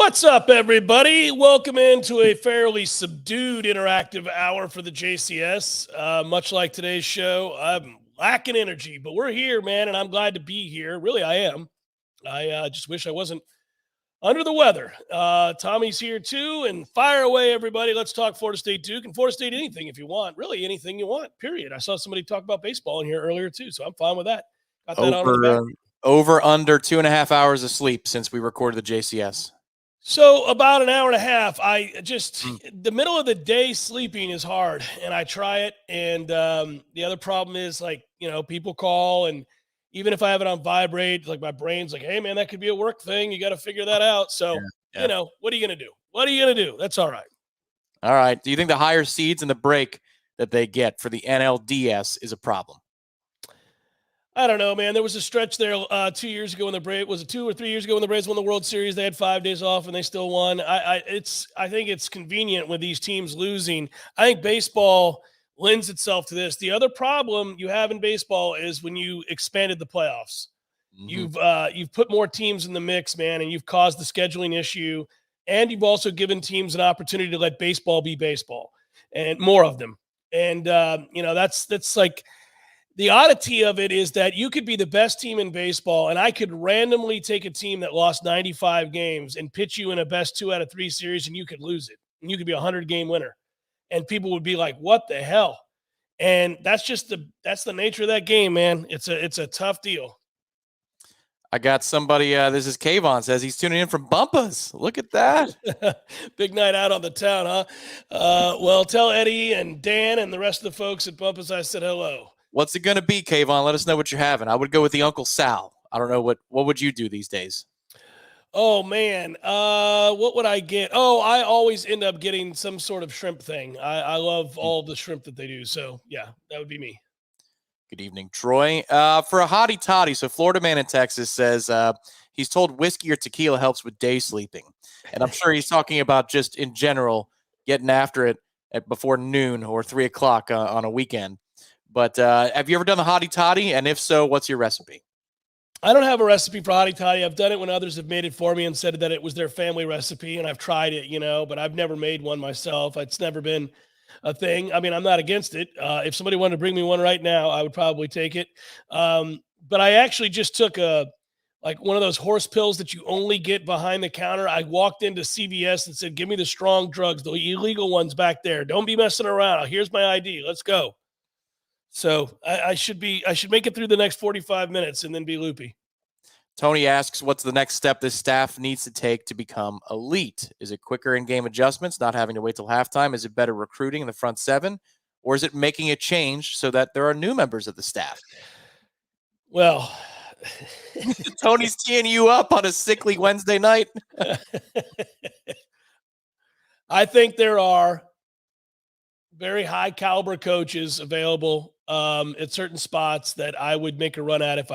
What's up, everybody? Welcome into a fairly subdued interactive hour for the JCS. Much like today's show, I'm lacking energy, but we're here, man, and I'm glad to be here. Really, I am. I just wish I wasn't under the weather. Tommy's here too, and fire away, everybody. Let's talk Florida State Duke and Florida State anything if you want. Really, anything you want, period. I saw somebody talk about baseball in here earlier too, so I'm fine with that. Got that on the back. Over under 2.5 hours of sleep since we recorded the JCS. So about an hour and a half. The middle of the day sleeping is hard, and I try it. And the other problem is, people call, and even if I have it on vibrate, like my brain's like, hey, man, that could be a work thing. You got to figure that out. So, what are you going to do? What are you going to do? That's all right. All right. Do you think the higher seeds and the break that they get for the NLDS is a problem? I don't know, man. There was a stretch there 2 years ago when the Braves, was it 2 or 3 years ago when the Braves won the World Series? They had 5 days off and they still won. I think it's convenient with these teams losing. I think baseball lends itself to this. The other problem you have in baseball is when you expanded the playoffs. Mm-hmm. You've put more teams in the mix, man, and you've caused the scheduling issue, and you've also given teams an opportunity to let baseball be baseball and more of them. And that's like. The oddity of it is that you could be the best team in baseball, and I could randomly take a team that lost 95 games and pitch you in a best 2 out of 3 series, and you could lose it. And you could be a 100-game winner. And people would be like, what the hell? And that's the nature of that game, man. It's a tough deal. I got somebody, this is Kayvon, says he's tuning in from Bumpus. Look at that. Big night out on the town, huh? Well, tell Eddie and Dan and the rest of the folks at Bumpus I said hello. What's it going to be, Kayvon? Let us know what you're having. I would go with the Uncle Sal. I don't know what would you do these days? Oh, man. What would I get? Oh, I always end up getting some sort of shrimp thing. I love all of the shrimp that they do. So, yeah, that would be me. Good evening, Troy. For a hottie toddy, so Florida man in Texas says he's told whiskey or tequila helps with day sleeping. And I'm sure he's talking about just in general getting after it before noon or 3 o'clock on a weekend. But have you ever done the hottie toddy? And if so, what's your recipe? I don't have a recipe for hottie toddy. I've done it when others have made it for me and said that it was their family recipe, and I've tried it, but I've never made one myself. It's never been a thing. I mean, I'm not against it. If somebody wanted to bring me one right now, I would probably take it. But I actually just took one of those horse pills that you only get behind the counter. I walked into CVS and said, give me the strong drugs, the illegal ones back there. Don't be messing around. Here's my ID. Let's go. So I should make it through the next 45 minutes and then be loopy. Tony asks, what's the next step this staff needs to take to become elite? Is it quicker in-game adjustments, not having to wait till halftime? Is it better recruiting in the front seven? Or is it making a change so that there are new members of the staff? Well, Tony's teeing you up on a sickly Wednesday night. I think there are very high caliber coaches available at certain spots that I would make a run at if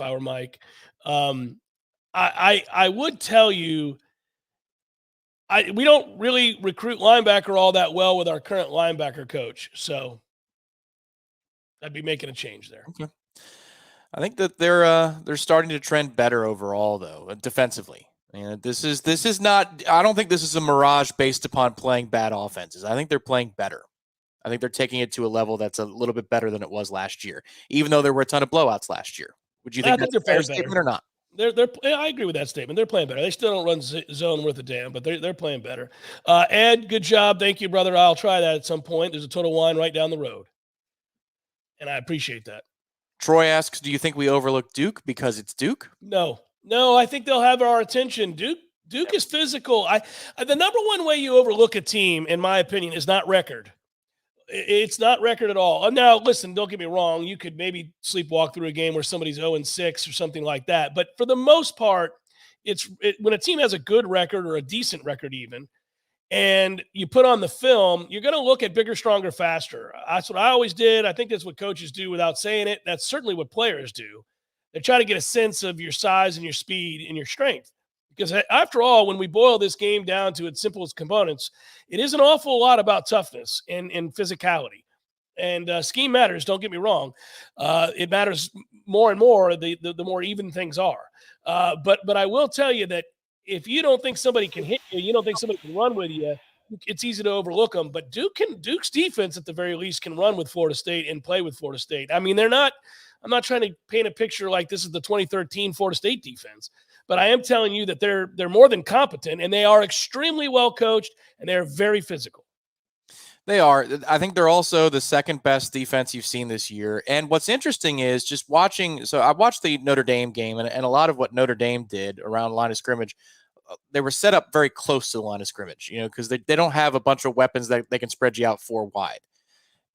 I were Mike. I would tell you, we don't really recruit linebacker all that well with our current linebacker coach. So I'd be making a change there. Okay. I think that they're starting to trend better overall, though, defensively. This is not. I don't think this is a mirage based upon playing bad offenses. I think they're playing better. I think they're taking it to a level that's a little bit better than it was last year, even though there were a ton of blowouts last year. Would you think that's a fair statement or not? I agree with that statement. They're playing better. They still don't run zone worth a damn, but they're playing better. Ed, good job. Thank you, brother. I'll try that at some point. There's a Total Wine right down the road, and I appreciate that. Troy asks, do you think we overlook Duke because it's Duke? No, I think they'll have our attention. Duke is physical. The number one way you overlook a team, in my opinion, is not record. It's not record at all. Now, listen, don't get me wrong. You could maybe sleepwalk through a game where somebody's 0-6 or something like that. But for the most part, when a team has a good record or a decent record even, and you put on the film, you're going to look at bigger, stronger, faster. That's what I always did. I think that's what coaches do without saying it. That's certainly what players do. They try to get a sense of your size and your speed and your strength. Because after all, when we boil this game down to its simplest components, it is an awful lot about toughness and physicality. And scheme matters, don't get me wrong. It matters more and more the more even things are. But I will tell you that if you don't think somebody can hit you, you don't think somebody can run with you, it's easy to overlook them. But Duke's defense, at the very least, can run with Florida State and play with Florida State. I mean, they're not. I'm not trying to paint a picture like this is the 2013 Florida State defense, but I am telling you that they're more than competent, and they are extremely well coached, and they're very physical. They are. I think they're also the second best defense you've seen this year. And what's interesting is just watching. So I watched the Notre Dame game, and a lot of what Notre Dame did around line of scrimmage, they were set up very close to the line of scrimmage, because they don't have a bunch of weapons that they can spread you out 4 wide.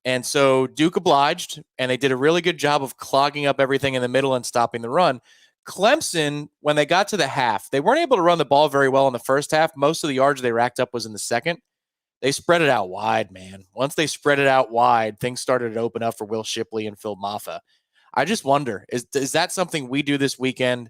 And so Duke obliged, and they did a really good job of clogging up everything in the middle and stopping the run. Clemson, when they got to the half, they weren't able to run the ball very well in the first half. Most of the yards they racked up was in the second. They spread it out wide, man. Once they spread it out wide, things started to open up for Will Shipley and Phil Maffa. I just wonder, is that something we do this weekend?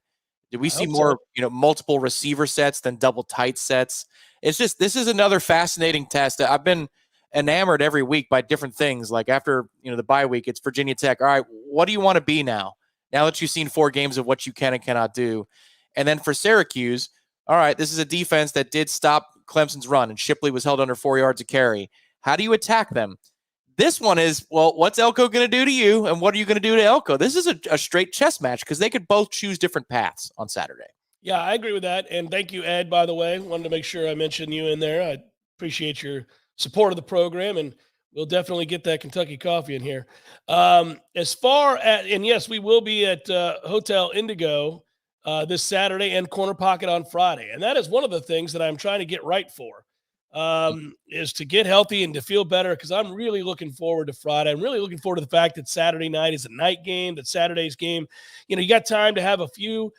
Did we see more, multiple receiver sets than double tight sets? It's just, this is another fascinating test. I've been enamored every week by different things. Like after, the bye week, it's Virginia Tech. All right, what do you want to be now? Now that you've seen 4 games of what you can and cannot do. And then for Syracuse, all right, this is a defense that did stop Clemson's run, and Shipley was held under 4 yards a carry. How do you attack them? This one is, well, what's Elko going to do to you, and what are you going to do to Elko? This is a straight chess match because they could both choose different paths on Saturday. Yeah, I agree with that. And thank you, Ed, by the way. Wanted to make sure I mentioned you in there. I appreciate your support of the program, and we'll definitely get that Kentucky coffee in here. As far as, and yes, we will be at Hotel Indigo this Saturday and Corner Pocket on Friday. And that is one of the things that I'm trying to get right for, is to get healthy and to feel better, because I'm really looking forward to Friday. I'm really looking forward to the fact that Saturday night is a night game, that Saturday's game, you got time to have a few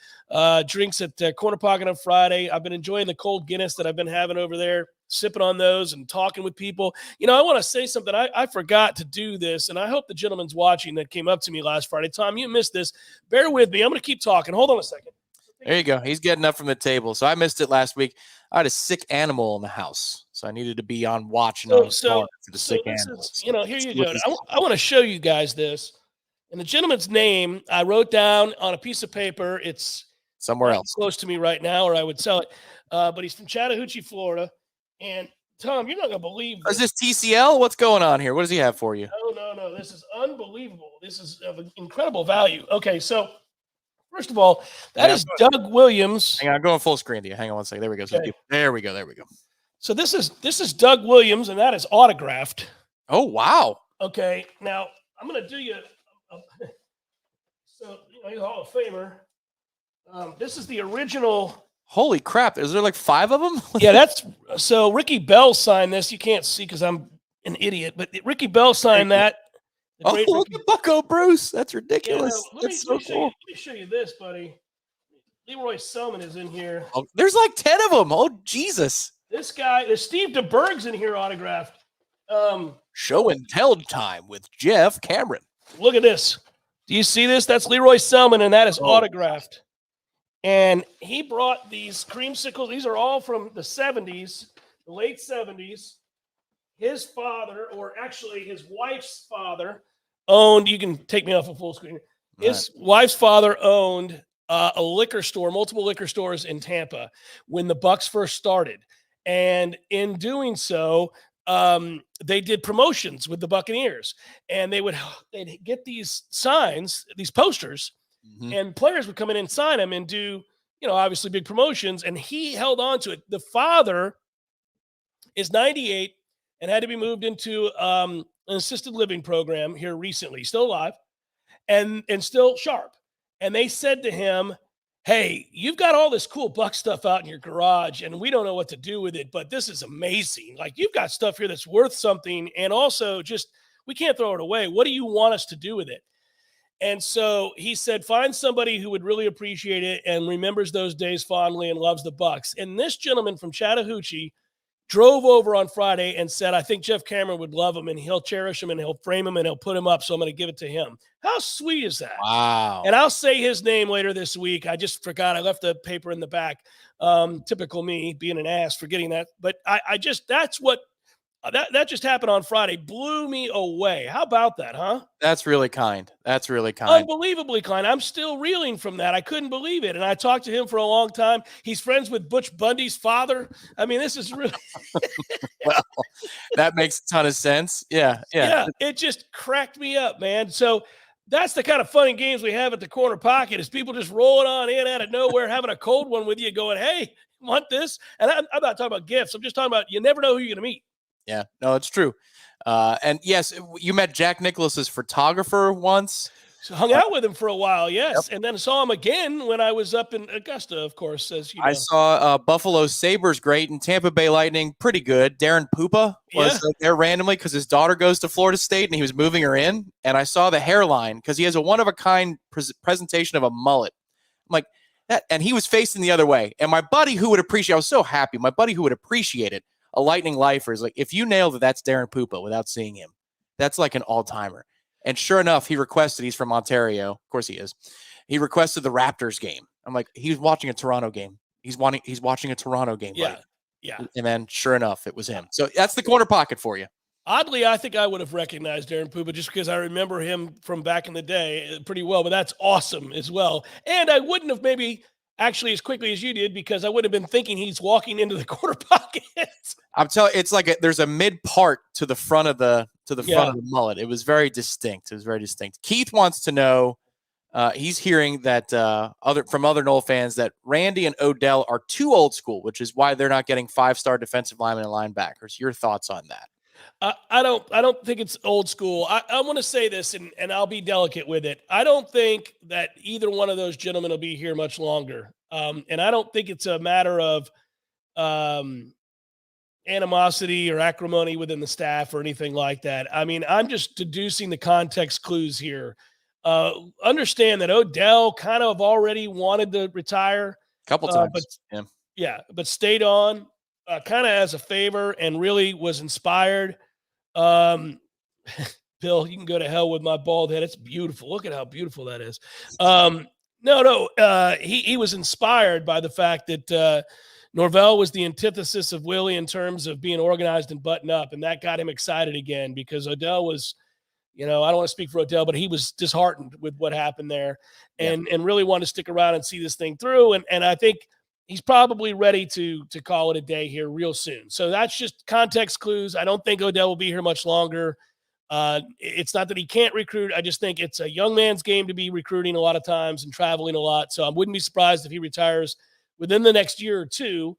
drinks at Corner Pocket on Friday. I've been enjoying the cold Guinness that I've been having over there, sipping on those and talking with people. I want to say something. I forgot to do this, and I hope the gentleman's watching that came up to me last Friday. Tom, you missed this. Bear with me. I'm going to keep talking. Hold on a second. There you go. He's getting up from the table. So I missed it last week. I had a sick animal in the house, so I needed to be on watch and on guard for the sick animals. Here you go. I want to show you guys this. And the gentleman's name I wrote down on a piece of paper. It's somewhere else close to me right now, or I would sell it. But he's from Chattahoochee, Florida. And Tom, you're not going to believe this. Is this TCL? What's going on here? What does he have for you? No. This is unbelievable. This is of incredible value. Okay, so first of all, that is Doug Williams. Hang on, I'm going full screen to you. Hang on one second. There we go. So okay. There we go. So this is Doug Williams, and that is autographed. Oh, wow. Okay, now I'm going to do you. So he's a Hall of Famer. This is the original. Holy crap! Is there like 5 of them? Yeah, so Ricky Bell signed this. You can't see because I'm an idiot, but Ricky Bell signed that. Oh, look at Bucko Bruce. That's ridiculous. Yeah, That's so cool. Let me show you this, buddy. Leroy Selman is in here. Oh, there's like 10 of them. Oh, Jesus. This guy, there's Steve DeBerg's in here autographed. Show and tell time with Jeff Cameron. Look at this. Do you see this? That's Leroy Selman, and that is autographed. And he brought these creamsicles. These are all from the 70s, the late 70s. His father, or actually his wife's father, owned, you can take me off of full screen. His wife's father owned a liquor store, multiple liquor stores in Tampa when the Bucks first started. And in doing so, they did promotions with the Buccaneers, and they'd get these signs, these posters, and players would come in and sign them and do, obviously big promotions. And he held on to it. The father is 98 and had to be moved into an assisted living program here recently, still alive and still sharp. And they said to him, hey, you've got all this cool Buck stuff out in your garage, and we don't know what to do with it, but this is amazing. Like, you've got stuff here that's worth something, and also just, we can't throw it away. What do you want us to do with it? And so he said, find somebody who would really appreciate it and remembers those days fondly and loves the Bucks. And this gentleman from Chattahoochee drove over on Friday and said, I think Jeff Cameron would love him, and he'll cherish him, and he'll frame him, and he'll put him up, so I'm going to give it to him. How sweet is that? Wow. And I'll say his name later this week. I just forgot. I left the paper in the back. Typical me, being an ass, forgetting that. But I just, that's what That just happened on Friday. Blew me away. How about that, huh? That's really kind. That's really kind. Unbelievably kind. I'm still reeling from that. I couldn't believe it. And I talked to him for a long time. He's friends with Butch Bundy's father. I mean, this is really Well, that makes a ton of sense. Yeah, yeah. yeah, it just cracked me up, man. So that's the kind of funny games we have at the corner pocket is people just rolling on in out of nowhere, having a cold one with you, going, "Hey, want this?" And I'm not talking about gifts. I'm just talking about you never know who you're going to meet. Yeah, no, it's true. And yes, you met Jack Nicklaus's photographer once. So hung out with him for a while, Yep. yes, and then saw him again when I was up in Augusta, of course, as you I know. saw Buffalo Sabres great and Tampa Bay Lightning pretty good. Darren Pupa was Yeah. there randomly because his daughter goes to Florida State and he was moving her in. And I saw the hairline because he has a one of a kind presentation of a mullet. I'm like, that, and he was facing the other way. And my buddy who would appreciate, I was so happy. My buddy who would appreciate it, a Lightning lifer, is like, if you nailed it, that's Darren Pupa without seeing him. That's like an all timer. And sure enough, he requested, he's from Ontario. Of course he is. He requested the Raptors game. I'm like, he was watching a Toronto game. He's watching a Toronto game, Yeah. buddy. Yeah. And then sure enough, it was him. So that's the corner pocket for you. Oddly, I think I would have recognized Darren Puba just because I remember him from back in the day pretty well, but that's awesome as well. And I wouldn't have maybe actually as quickly as you did because I would have been thinking he's walking into the corner pocket. I'm telling it's like there's a mid part to the front of the Yeah. front of the mullet. It was very distinct. It was very distinct. Keith wants to know. He's hearing that from other Nole fans that Randy and Odell are too old school, which is why they're not getting 5-star defensive linemen and linebackers. Your thoughts on that? I don't think it's old school. I want to say this, and I'll be delicate with it. I don't think that either one of those gentlemen will be here much longer. And I don't think it's a matter of animosity or acrimony within the staff or anything like that. I mean, I'm just deducing the context clues here. Understand that Odell kind of already wanted to retire, A couple times. but but stayed on kind of as a favor and really was inspired. Um, Bill, you can go to hell with my bald head. It's beautiful. Look at how beautiful that is. He was inspired by the fact that Norvell was the antithesis of Willie in terms of being organized and button up, and that got him excited again because Odell was, I don't want to speak for Odell, but he was disheartened with what happened there, and really wanted to stick around and see this thing through. And I think he's probably ready to call it a day here real soon. So that's just context clues. I don't think Odell will be here much longer. It's not that he can't recruit. I just think it's a young man's game to be recruiting a lot of times and traveling a lot. So I wouldn't be surprised if he retires within the next year or two.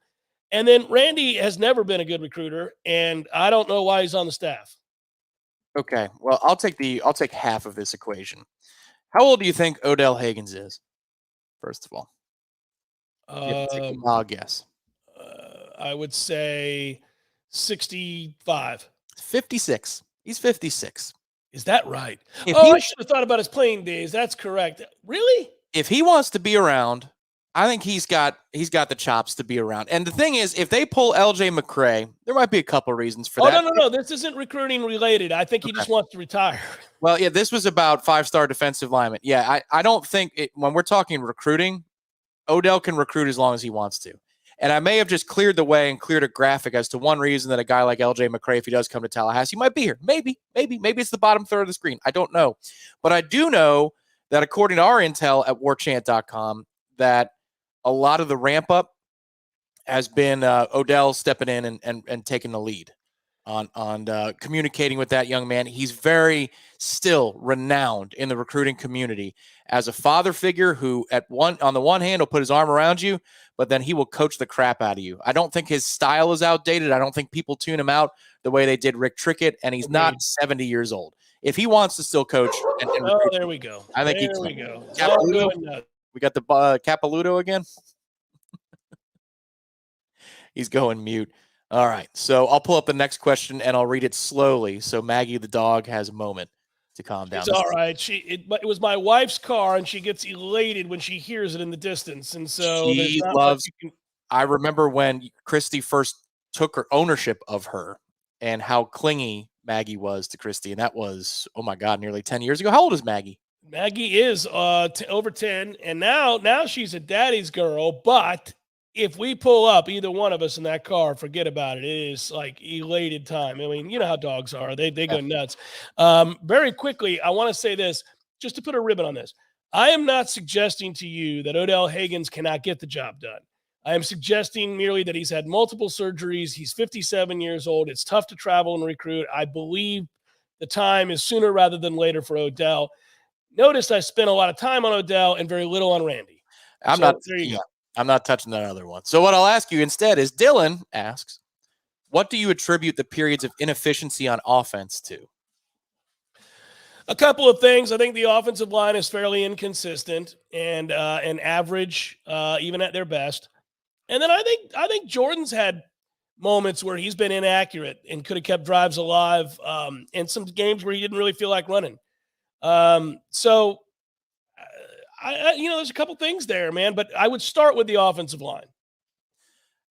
And then Randy has never been a good recruiter, and I don't know why he's on the staff. Okay, well, I'll take half of this equation. How old do you think Odell Higgins is? First of all, take a wild guess. I would say 65. 56. He's 56. Is that right? If I he should have thought about his playing days. That's correct. Really? if he wants to be around, I think he's got the chops to be around. And the thing is, if they pull LJ McCray, there might be a couple reasons for that. No. This isn't recruiting related. I think he just wants to retire. Well, yeah, this was about 5-star defensive linemen. Yeah, I don't think when we're talking recruiting, Odell can recruit as long as he wants to. And I may have just cleared the way and cleared a graphic as to one reason that a guy like LJ McCray, if he does come to Tallahassee, might be here. Maybe it's the bottom third of the screen. I don't know. But I do know that according to our intel at warchant.com, that a lot of the ramp up has been Odell stepping in and taking the lead on communicating with that young man. He's very still renowned in the recruiting community as a father figure who on the one hand will put his arm around you, but then he will coach the crap out of you. I don't think his style is outdated. I don't think people tune him out the way they did Rick Trickett, and he's not 70 years old. If he wants to still coach, There we go. I think there we go. We got the Capiluto again. He's going mute. All right. So I'll pull up the next question and I'll read it slowly so Maggie the dog has a moment to calm down. It's all right. It was my wife's car, and she gets elated when she hears it in the distance. And so she loves. I remember when Christy first took her ownership of her and how clingy Maggie was to Christy. And that was, oh my God, nearly 10 years ago. How old is Maggie? Maggie is over 10. And now she's a daddy's girl, but if we pull up, either one of us in that car, forget about it. It is like elated time. I mean, you know how dogs are. They go nuts. Very quickly, I want to say this, just to put a ribbon on this. I am not suggesting to you that Odell Higgins cannot get the job done. I am suggesting merely that he's had multiple surgeries. He's 57 years old. It's tough to travel and recruit. I believe the time is sooner rather than later for Odell. Notice I spent a lot of time on Odell and very little on Randy. There you go. I'm not touching that other one. So what I'll ask you instead is, Dylan asks, what do you attribute the periods of inefficiency on offense to? A couple of things. I think the offensive line is fairly inconsistent and average, even at their best. And then I think Jordan's had moments where he's been inaccurate and could have kept drives alive, and some games where he didn't really feel like running. There's a couple things there, man, but I would start with the offensive line.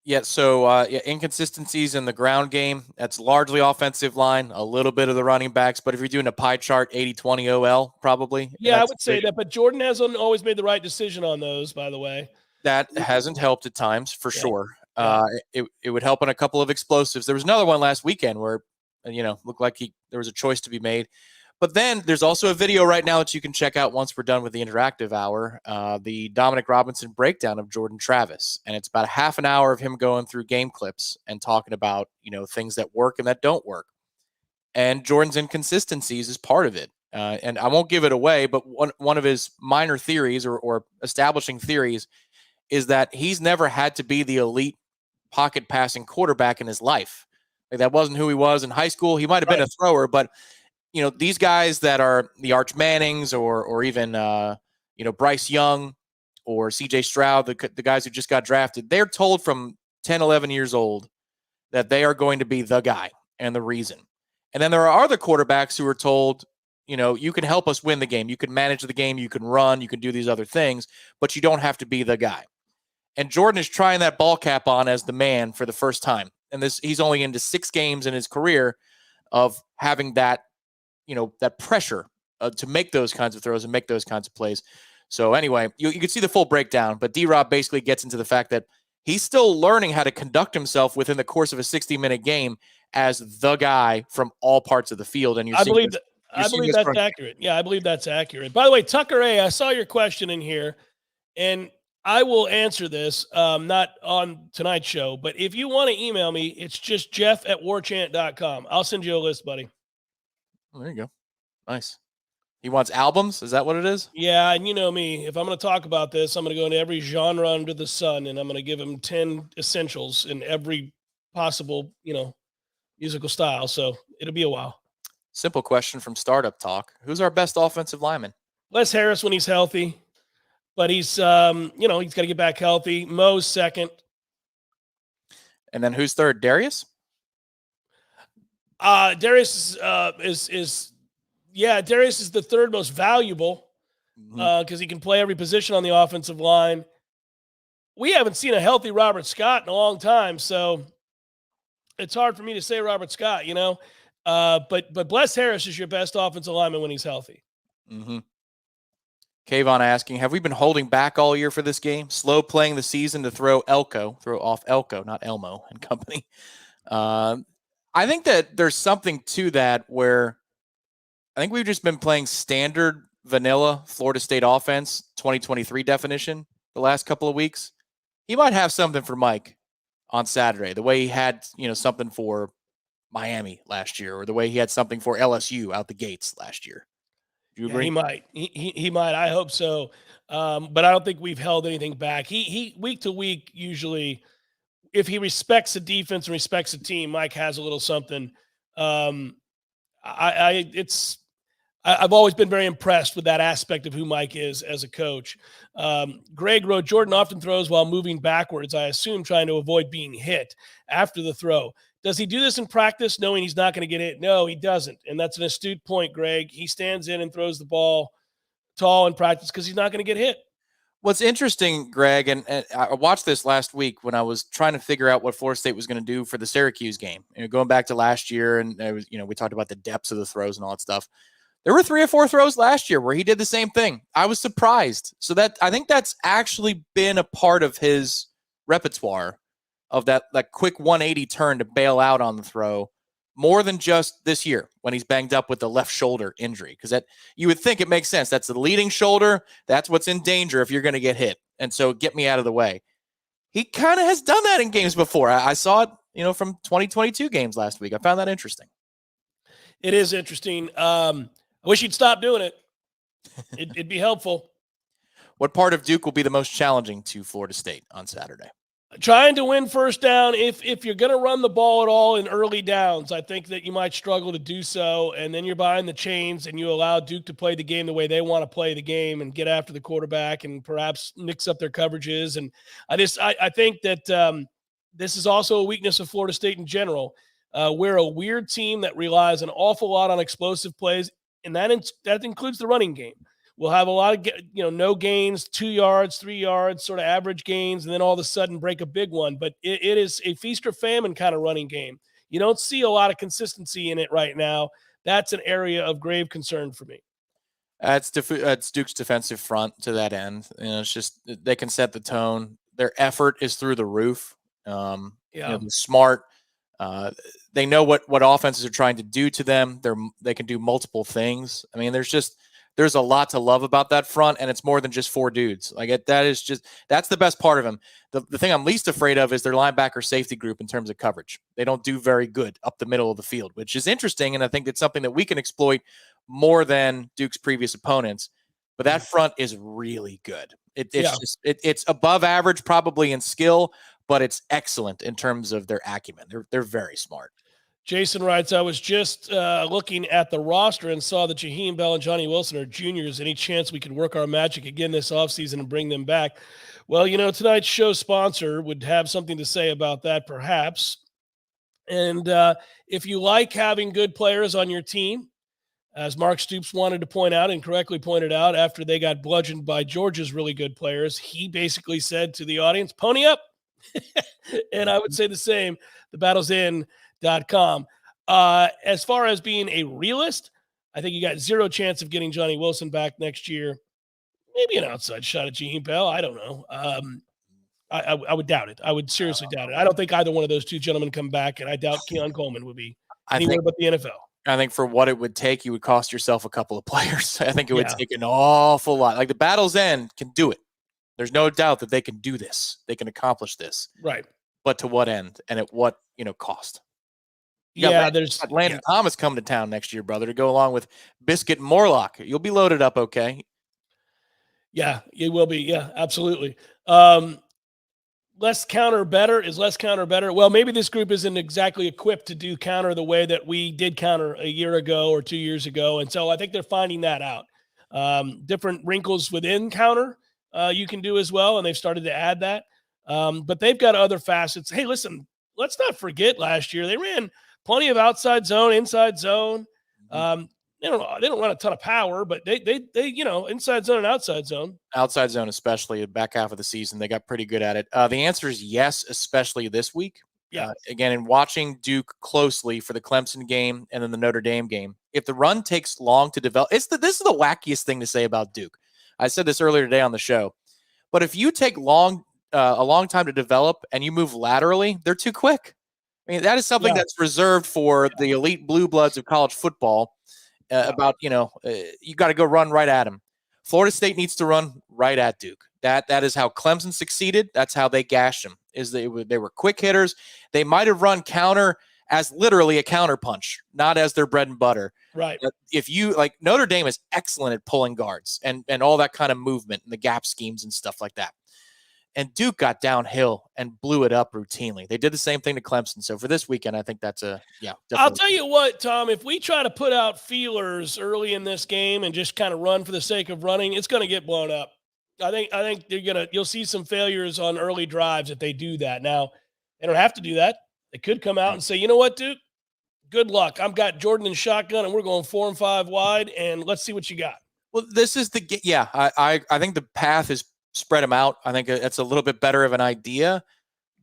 Yeah, so inconsistencies in the ground game, that's largely offensive line, a little bit of the running backs, but if you're doing a pie chart, 80-20 OL, probably. Yeah, I would say that, but Jordan hasn't always made the right decision on those, by the way. That hasn't helped at times, for sure. Yeah. It would help on a couple of explosives. There was another one last weekend where, looked like there was a choice to be made. But then there's also a video right now that you can check out once we're done with the interactive hour, the Dominic Robinson breakdown of Jordan Travis. And it's about a half an hour of him going through game clips and talking about, things that work and that don't work. And Jordan's inconsistencies is part of it. And I won't give it away, but one of his minor theories or establishing theories is that he's never had to be the elite pocket passing quarterback in his life. Like, that wasn't who he was in high school. He might have been a thrower, but these guys that are the Arch Mannings or even, Bryce Young or CJ Stroud, the guys who just got drafted, they're told from 10, 11 years old that they are going to be the guy and the reason. And then there are other quarterbacks who are told, you can help us win the game. You can manage the game. You can run. You can do these other things, but you don't have to be the guy. And Jordan is trying that ball cap on as the man for the first time. And he's only into 6 games in his career of having that, that pressure to make those kinds of throws and make those kinds of plays. So anyway, you can see the full breakdown, but D-Rob basically gets into the fact that he's still learning how to conduct himself within the course of a 60-minute game as the guy from all parts of the field. And I believe that's accurate. Yeah, I believe that's accurate. By the way, Tucker A., I saw your question in here, and I will answer this, not on tonight's show, but if you want to email me, it's just jeff@warchant.com. I'll send you a list, buddy. Oh, there you go. Nice. He wants albums? Is that what it is? Yeah, and you know me. If I'm going to talk about this, I'm going to go into every genre under the sun, and I'm going to give him 10 essentials in every possible, musical style. So it'll be a while. Simple question from Startup Talk. Who's our best offensive lineman? Les Harris when he's healthy. But he's, he's got to get back healthy. Mo's second. And then who's third? Darius? Darius is the third most valuable because he can play every position on the offensive line. We haven't seen a healthy Robert Scott in a long time, so it's hard for me to say Robert Scott, But Bless Harris is your best offensive lineman when he's healthy. Mm-hmm. Kayvon asking, have we been holding back all year for this game? Slow playing the season to throw off Elko, not Elmo and company. I think that there's something to that where I think we've just been playing standard vanilla Florida State offense, 2023 definition, the last couple of weeks. He might have something for Mike on Saturday, the way he had, something for Miami last year, or the way he had something for LSU out the gates last year. Do you agree? He might. He might. I hope so. But I don't think we've held anything back. He week to week, usually, if he respects the defense and respects the team, Mike has a little something. I've always been very impressed with that aspect of who Mike is as a coach. Greg wrote, Jordan often throws while moving backwards, I assume trying to avoid being hit after the throw. Does he do this in practice knowing he's not going to get hit? No, he doesn't. And that's an astute point, Greg. He stands in and throws the ball tall in practice because he's not going to get hit. What's interesting, Greg, and I watched this last week when I was trying to figure out what Florida State was going to do for the Syracuse game. Going back to last year, and it was, we talked about the depths of the throws and all that stuff. There were 3 or 4 throws last year where he did the same thing. I was surprised. So I think that's actually been a part of his repertoire of that quick 180 turn to bail out on the throw more than just this year when he's banged up with the left shoulder injury. Because that you would think it makes sense. That's the leading shoulder. That's what's in danger if you're going to get hit. And so get me out of the way. He kind of has done that in games before. I saw it, from 2022 games last week. I found that interesting. It is interesting. I wish he'd stop doing it. It'd be helpful. What part of Duke will be the most challenging to Florida State on Saturday? Trying to win first down. If you're going to run the ball at all in early downs, I think that you might struggle to do so. And then you're behind the chains and you allow Duke to play the game the way they want to play the game and get after the quarterback and perhaps mix up their coverages. And I think that this is also a weakness of Florida State in general. We're a weird team that relies an awful lot on explosive plays, and that includes the running game. We'll have a lot of, no gains, 2 yards, 3 yards, sort of average gains, and then all of a sudden break a big one. But it is a feast or famine kind of running game. You don't see a lot of consistency in it right now. That's an area of grave concern for me. It's Duke's defensive front to that end. It's just they can set the tone. Their effort is through the roof. They're smart. They know what offenses are trying to do to them. They can do multiple things. I mean, there's a lot to love about that front, and it's more than just 4 dudes. That's the best part of them. The thing I'm least afraid of is their linebacker safety group in terms of coverage. They don't do very good up the middle of the field, which is interesting, and I think it's something that we can exploit more than Duke's previous opponents. But that front is really good. It's above average probably in skill, but it's excellent in terms of their acumen. They're very smart. Jason writes, I was just looking at the roster and saw that Jaheim Bell and Johnny Wilson are juniors. Any chance we could work our magic again this offseason and bring them back? Well, tonight's show sponsor would have something to say about that, perhaps. And if you like having good players on your team, as Mark Stoops wanted to point out and correctly pointed out after they got bludgeoned by Georgia's really good players, he basically said to the audience, pony up. And I would say the same. The battle's in.com. As far as being a realist, I think you got zero chance of getting Johnny Wilson back next year. Maybe an outside shot at Jaheim Bell. I don't know. I would doubt it. I would seriously doubt it. I don't think either one of those two gentlemen come back, and I doubt Keon Coleman would be anywhere but the NFL. I think for what it would take, you would cost yourself a couple of players. I think it would take an awful lot. Like the Battle's End can do it. There's no doubt that they can do this. They can accomplish this. Right. But to what end and at what, cost? There's Landon Thomas coming to town next year, brother, to go along with Biscuit and Morlock. You'll be loaded up, okay? Yeah, it will be. Yeah, absolutely. Less counter better. Is less counter better? Well, maybe this group isn't exactly equipped to do counter the way that we did counter a year ago or 2 years ago. And so I think they're finding that out. Different wrinkles within counter you can do as well, and they've started to add that. But they've got other facets. Hey, listen, let's not forget last year they ran plenty of outside zone, inside zone. They don't run a ton of power, but they inside zone and outside zone. Outside zone, especially the back half of the season, they got pretty good at it. The answer is yes, especially this week. Yeah. Again, in watching Duke closely for the Clemson game and then the Notre Dame game, if the run takes long to develop, this is the wackiest thing to say about Duke. I said this earlier today on the show, but if you take a long time to develop and you move laterally, they're too quick. I mean, that is something that's reserved for the elite blue bloods of college football. You got to go run right at them. Florida State needs to run right at Duke. That is how Clemson succeeded. That's how they gashed them. They were quick hitters. They might have run counter as literally a counter punch, not as their bread and butter. Right. But if you Notre Dame is excellent at pulling guards and all that kind of movement and the gap schemes and stuff like that. And Duke got downhill and blew it up routinely. They did the same thing to Clemson. So for this weekend, I think that's definitely. I'll tell you what, Tom, if we try to put out feelers early in this game and just kind of run for the sake of running, it's going to get blown up. I think you'll see some failures on early drives if they do that. Now, they don't have to do that. They could come out and say, you know what, Duke? Good luck. I've got Jordan in shotgun, and we're going 4 and 5 wide, and let's see what you got. Well, this is I think the path is spread them out. I think it's a little bit better of an idea.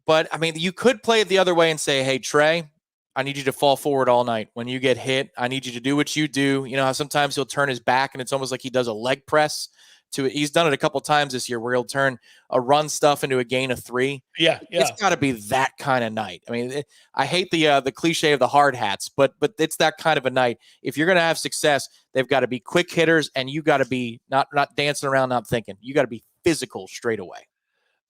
But, I mean, you could play it the other way and say, hey, Trey, I need you to fall forward all night. When you get hit, I need you to do what you do. You know how sometimes he'll turn his back, and it's almost like he does a leg press He's done it a couple times this year where he'll turn a run stuff into a gain of 3. Yeah. It's got to be that kind of night. I mean, I hate the cliche of the hard hats, but it's that kind of a night. If you're going to have success, they've got to be quick hitters, and you got to be not dancing around, not thinking. You got to be physical straight away.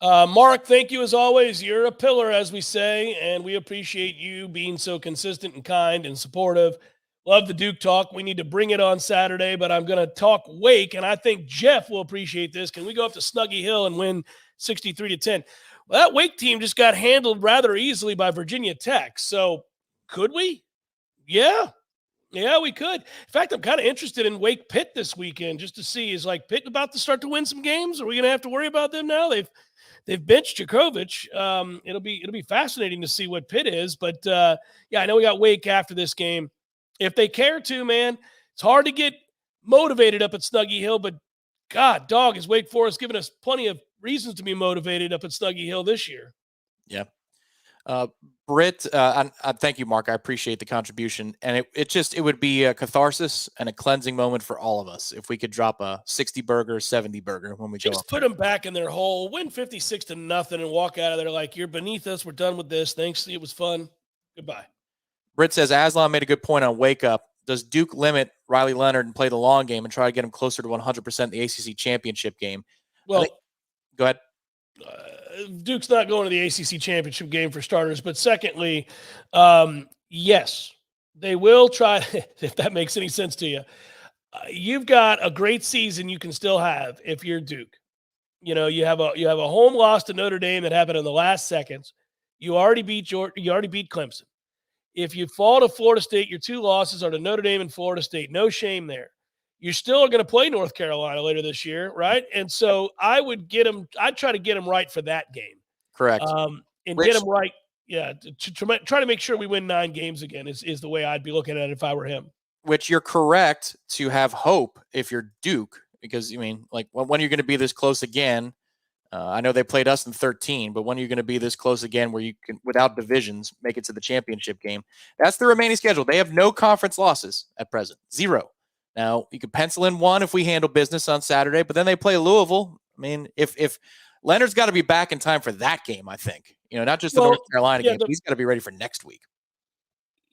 Mark, thank you as always. You're a pillar, as we say, and we appreciate you being so consistent and kind and supportive. Love the Duke talk. We need to bring it on Saturday, but I'm going to talk Wake, and I think Jeff will appreciate this. Can we go up to Snuggy Hill and win 63-10? Well, that Wake team just got handled rather easily by Virginia Tech. So could we? Yeah, we could. In fact, I'm kind of interested in Wake Pitt this weekend just to see, is like Pitt about to start to win some games? Are we going to have to worry about them now? They've benched Djokovic. It'll be fascinating to see what Pitt is. But yeah, I know we got Wake after this game. If they care to, man, it's hard to get motivated up at Snuggy Hill. But God, dog, is Wake Forest giving us plenty of reasons to be motivated up at Snuggy Hill this year. Yeah. Britt, thank you, Mark. I appreciate the contribution. And it would be a catharsis and a cleansing moment for all of us if we could drop a 60 burger, 70 burger when we go up. Just put them back in their hole, win 56-0, and walk out of there like, you're beneath us. We're done with this. Thanks. It was fun. Goodbye. Britt says, Aslan made a good point on Wake Up. Does Duke limit Riley Leonard and play the long game and try to get him closer to 100% in the ACC championship game? Well, go ahead. Duke's not going to the ACC championship game for starters. But secondly, yes, they will try, if that makes any sense to you. You've got a great season you can still have if you're Duke. You know, you have a home loss to Notre Dame that happened in the last seconds. You already beat Clemson. If you fall to Florida State, your 2 losses are to Notre Dame and Florida State. No shame there. You're still going to play North Carolina later this year, right? And so I'd try to get them right for that game. Correct. And get them right. Yeah. To try to make sure we win 9 games again is the way I'd be looking at it if I were him. Which you're correct to have hope if you're Duke, because, I mean, like, when you're going to be this close again? I know they played us in 13, but when are you going to be this close again where you can, without divisions, make it to the championship game? That's the remaining schedule. They have no conference losses at present. 0. Now, you could pencil in 1 if we handle business on Saturday, but then they play Louisville. I mean, if Leonard's got to be back in time for that game, I think. Not just the North Carolina game. He's got to be ready for next week.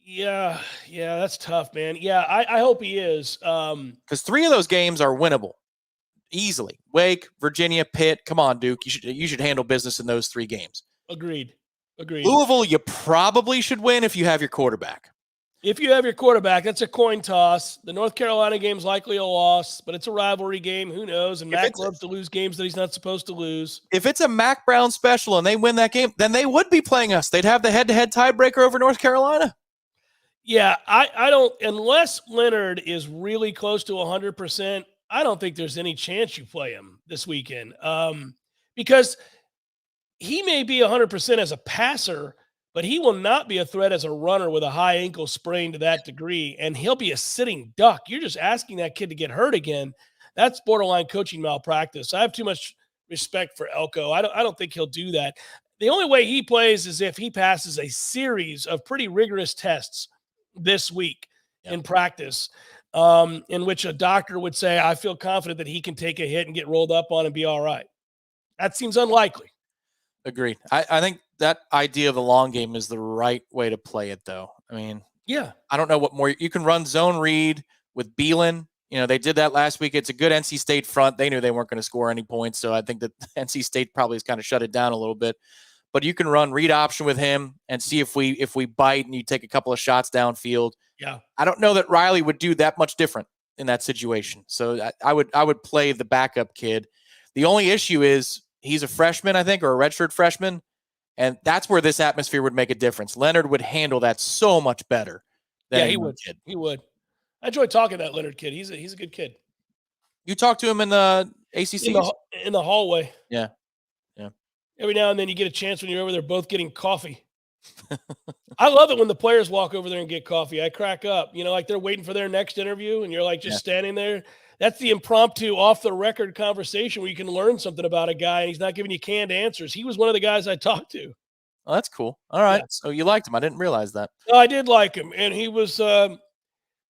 Yeah, that's tough, man. Yeah, I hope he is. Because 3 of those games are winnable. Easily. Wake, Virginia, Pitt. Come on, Duke. You should handle business in those 3 games. Agreed. Louisville, you probably should win if you have your quarterback. If you have your quarterback, that's a coin toss. The North Carolina game's likely a loss, but it's a rivalry game. Who knows? And Mac loves to lose games that he's not supposed to lose. If it's a Mac Brown special and they win that game, then they would be playing us. They'd have the head-to-head tiebreaker over North Carolina. Yeah, I don't – unless Leonard is really close to 100%, I don't think there's any chance you play him this weekend because he may be 100% as a passer, but he will not be a threat as a runner with a high ankle sprain to that degree, and he'll be a sitting duck. You're just asking that kid to get hurt again. That's borderline coaching malpractice. I have too much respect for Elko. I don't think he'll do that. The only way he plays is if he passes a series of pretty rigorous tests this week in practice, in which a doctor would say, I feel confident that he can take a hit and get rolled up on and be all right. That seems unlikely. Agreed. I think that idea of the long game is the right way to play it, though. I mean, yeah, I don't know what more you can run zone read with Beelan. They did that last week. It's a good NC State front. They knew they weren't going to score any points. So I think that NC State probably has kind of shut it down a little bit, but you can run read option with him and see if we bite and you take a couple of shots downfield. Yeah. I don't know that Riley would do that much different in that situation. So I would play the backup kid. The only issue is he's a freshman, I think, or a redshirt freshman. And that's where this atmosphere would make a difference. Leonard would handle that so much better than he would. Kid. He would. I enjoy talking to that Leonard kid. He's a good kid. You talk to him in the ACC? In the hallway. Yeah. Every now and then you get a chance when you're over there both getting coffee. I love it when the players walk over there and get coffee. I crack up. Like they're waiting for their next interview and you're like just standing there. That's the impromptu, off-the-record conversation where you can learn something about a guy and he's not giving you canned answers. He was one of the guys I talked to. Oh, that's cool. All right. Yeah. So you liked him. I didn't realize that. No, I did like him. And he was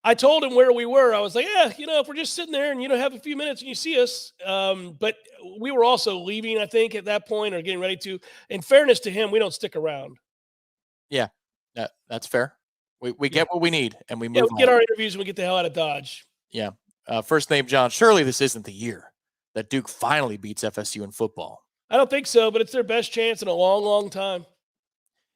I told him where we were. I was like, yeah, if we're just sitting there and have a few minutes and you see us. But we were also leaving, I think, at that point or getting ready to. In fairness to him, we don't stick around. Yeah, that's fair. We get what we need and we Yeah, move we on. get our interviews and we get the hell out of Dodge. Yeah. First name John. Surely this isn't the year that Duke finally beats FSU in football. I don't think so, but it's their best chance in a long, long time.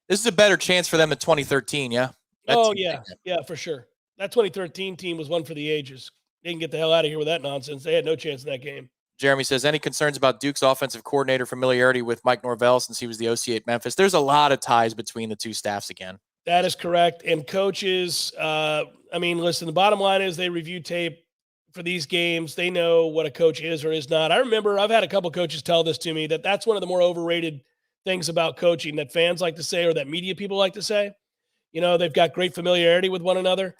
This is a better chance for them in 2013, yeah? Yeah, for sure. That 2013 team was one for the ages. They can get the hell out of here with that nonsense. They had no chance in that game. Jeremy says, any concerns about Duke's offensive coordinator familiarity with Mike Norvell since he was the OC at Memphis? There's a lot of ties between the two staffs again. That is correct. And coaches, listen, the bottom line is they review tape for these games. They know what a coach is or is not. I remember I've had a couple coaches tell this to me, that's one of the more overrated things about coaching that fans like to say or that media people like to say. They've got great familiarity with one another.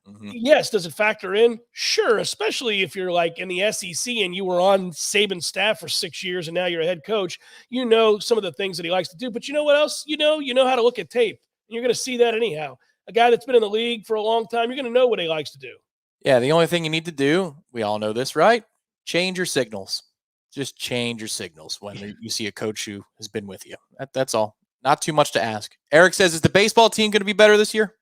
Mm-hmm. Yes. Does it factor in? Sure. Especially if you're like in the SEC and you were on Saban's staff for 6 years and now you're a head coach, some of the things that he likes to do, but you know what else? You know how to look at tape. You're going to see that anyhow. A guy that's been in the league for a long time, you're going to know what he likes to do. Yeah, the only thing you need to do, we all know this, right? Change your signals. Just change your signals when you see a coach who has been with you. That's all. Not too much to ask. Eric says, is the baseball team going to be better this year?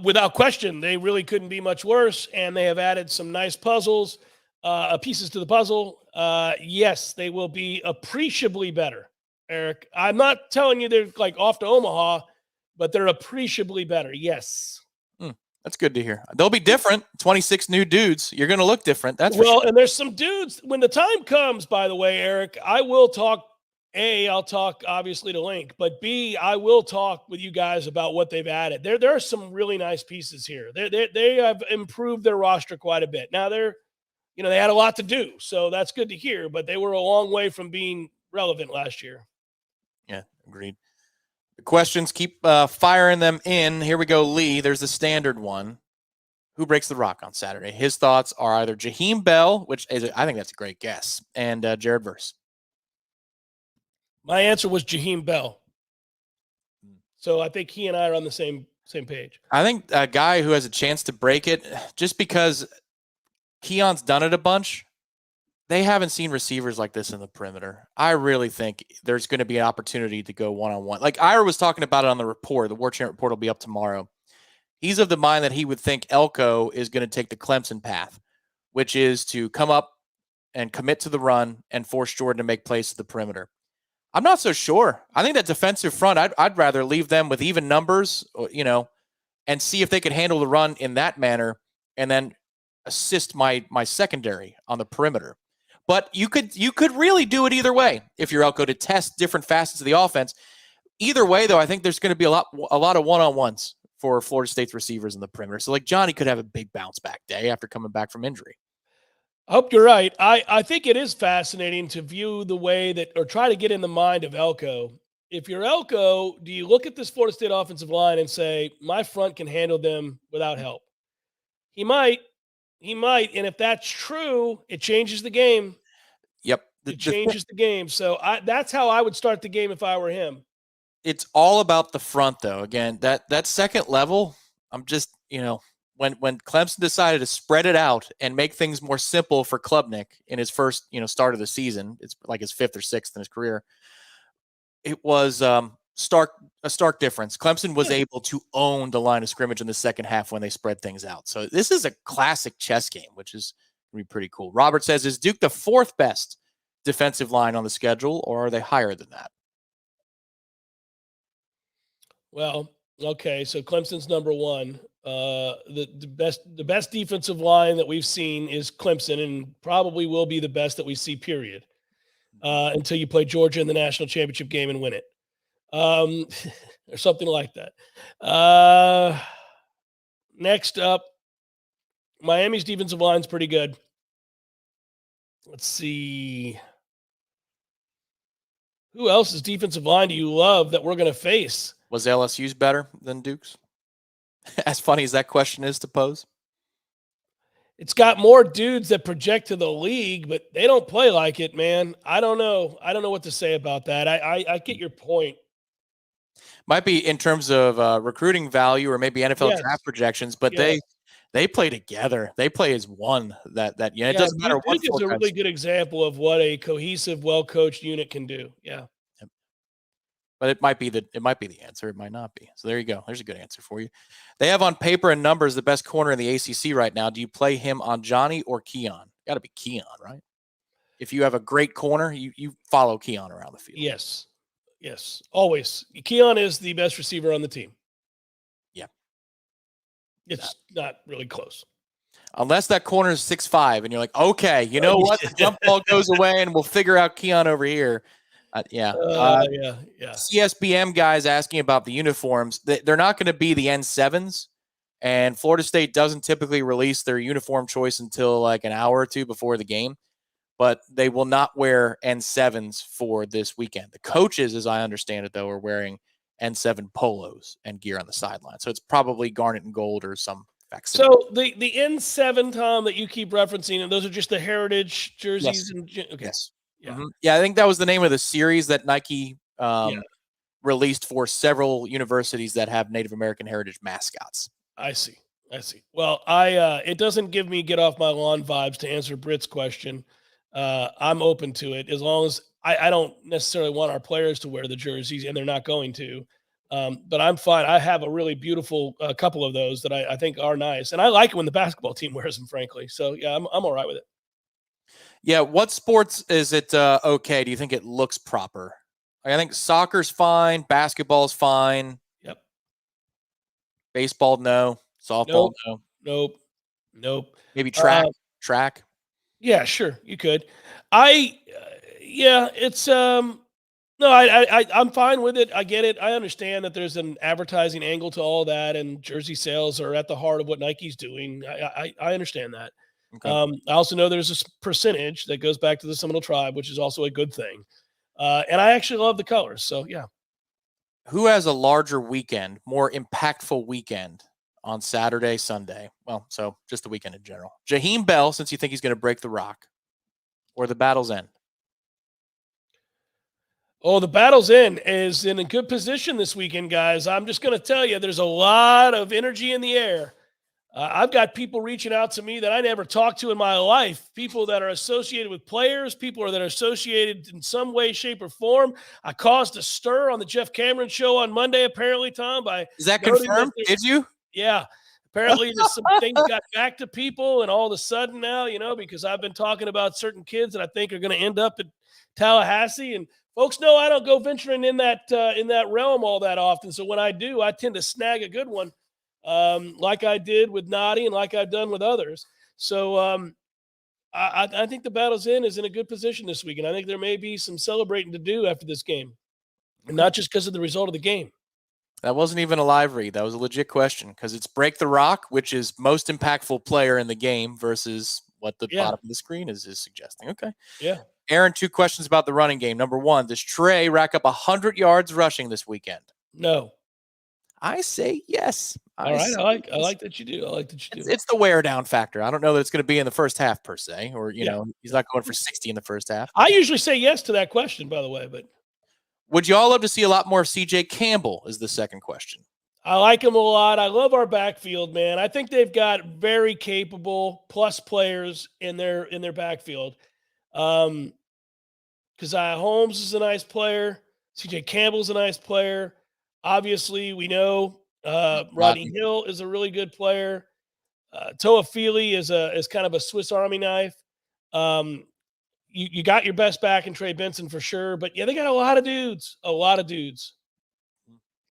Without question, they really couldn't be much worse, and they have added some nice puzzles, pieces to the puzzle. Yes, they will be appreciably better. Eric, I'm not telling you they're like off to Omaha, but they're appreciably better. Yes. That's good to hear. They'll be different. 26 new dudes. You're going to look different. That's well, for sure. And there's some dudes. When the time comes, by the way, Eric, I will talk. I'll talk obviously to Link, but B, I will talk with you guys about what they've added. There are some really nice pieces here. They have improved their roster quite a bit. Now they had a lot to do, so that's good to hear. But they were a long way from being relevant last year. Yeah, agreed. The questions, keep firing them in. Here we go, Lee. There's the standard one. Who breaks the rock on Saturday? His thoughts are either Jaheim Bell, which is, I think that's a great guess, and Jared Verse. My answer was Jaheim Bell. So I think he and I are on the same page. I think a guy who has a chance to break it, just because Keon's done it a bunch, they haven't seen receivers like this in the perimeter. I really think there's going to be an opportunity to go one-on-one. Like Ira was talking about it on the report. The Warchant report will be up tomorrow. He's of the mind that he would think Elko is going to take the Clemson path, which is to come up and commit to the run and force Jordan to make plays to the perimeter. I'm not so sure. I think that defensive front, I'd rather leave them with even numbers, and see if they could handle the run in that manner and then assist my secondary on the perimeter. But you could really do it either way if you're Elko, to test different facets of the offense. Either way, though, I think there's going to be a lot of one-on-ones for Florida State's receivers in the perimeter. So like Johnny could have a big bounce back day after coming back from injury. I hope you're right. I think it is fascinating to view the way that, or try to get in the mind of Elko. If you're Elko, do you look at this Florida State offensive line and say, my front can handle them without help? He might. And if that's true, it changes the game. Yep. It changes the game. So that's how I would start the game if I were him. It's all about the front, though. Again, that second level, I'm just, when Clemson decided to spread it out and make things more simple for Klubnik in his first, start of the season, it's like his 5th or 6th in his career. It was a stark difference. Clemson was able to own the line of scrimmage in the second half when they spread things out. So this is a classic chess game, which is going to be pretty cool. Robert says, is Duke the 4th best defensive line on the schedule, or are they higher than that? Well, okay, so Clemson's number 1. The best defensive line that we've seen is Clemson, and probably will be the best that we see, period, until you play Georgia in the national championship game and win it, or something like that. Next up, Miami's defensive line's pretty good. Let's see. Who else's defensive line do you love that we're going to face? Was LSU's better than Duke's? As funny as that question is to pose. It's got more dudes that project to the league, but they don't play like it, man. I don't know. I don't know what to say about that. I get your point. Might be in terms of recruiting value or maybe NFL Yes. draft projections, but Yes. they play together. They play as one. It Yeah, doesn't matter what Duke is four a guys. really good example of what a cohesive, well-coached unit can do. Yeah. But it might be the answer. It might not be. So there you go. There's a good answer for you. They have on paper and numbers the best corner in the ACC right now. Do you play him on Johnny or Keon? Got to be Keon, right? If you have a great corner, you follow Keon around the field. Yes. Yes. Always. Keon is the best receiver on the team. Yeah. It's not really close. Unless that corner is 6'5", and you're like, okay, you know what? The jump ball goes away, and we'll figure out Keon over here. Yeah. Yeah. CSBM guys asking about the uniforms. They're not going to be the N7s, and Florida State doesn't typically release their uniform choice until like an hour or two before the game. But they will not wear N7s for this weekend. The coaches, as I understand it, though, are wearing N7 polos and gear on the sideline. So it's probably garnet and gold or some facsimile. So the N7, Tom, that you keep referencing, and those are just the heritage jerseys. Yes. Okay. Yes. Yeah. Mm-hmm. Yeah, I think that was the name of the series that Nike released for several universities that have Native American heritage mascots. I see. Well, it doesn't give me get off my lawn vibes to answer Britt's question. I'm open to it as long as I don't necessarily want our players to wear the jerseys, and they're not going to. But I'm fine. I have a really beautiful couple of those that I think are nice, and I like it when the basketball team wears them, frankly. So yeah, I'm all right with it. Yeah, what sports is it okay? Do you think it looks proper? I think soccer's fine, basketball's fine. Yep. Baseball, no. Softball, no. Nope. Maybe track. Track. Yeah, sure, you could. It's no, I'm fine with it. I get it. I understand that there's an advertising angle to all that, and jersey sales are at the heart of what Nike's doing. I understand that. Okay. I also know there's a percentage that goes back to the Seminole tribe, which is also a good thing. And I actually love the colors. So yeah. Who has a larger weekend, more impactful weekend on Saturday, Sunday? Well, so just the weekend in general. Jaheim Bell, since you think he's going to break the rock, or the Battle's End? Oh, the Battle's End is in a good position this weekend, guys. I'm just going to tell you, there's a lot of energy in the air. I've got people reaching out to me that I never talked to in my life, people that are associated with players, people that are associated in some way, shape, or form. I caused a stir on the Jeff Cameron show on Monday, apparently, Tom. Is that confirmed? Did you? Yeah. Apparently, there's some things got back to people, and all of a sudden now, because I've been talking about certain kids that I think are going to end up at Tallahassee, and folks know I don't go venturing in that realm all that often. So when I do, I tend to snag a good one. Like I did with Noddy and like I've done with others. So I think the Battle's End is in a good position this week, and I think there may be some celebrating to do after this game, and not just because of the result of the game. That wasn't even a live read. That was a legit question because it's Break the Rock, which is most impactful player in the game versus what the bottom of the screen is suggesting. Okay. Yeah. Aaron, 2 questions about the running game. Number 1, does Trey rack up 100 yards rushing this weekend? No. I say yes. All right. I like that you do. It's the wear down factor. I don't know that it's going to be in the first half per se, or, he's not going for 60 in the first half. I usually say yes to that question, by the way, but. Would you all love to see a lot more CJ Campbell is the second question. I like him a lot. I love our backfield, man. I think they've got very capable plus players in their backfield. Keziah Holmes is a nice player. CJ Campbell's a nice player. Obviously, we know Rodney Hill is a really good player. Toa Feely is kind of a Swiss Army knife. You got your best back in Trey Benson for sure, but yeah, they got a lot of dudes.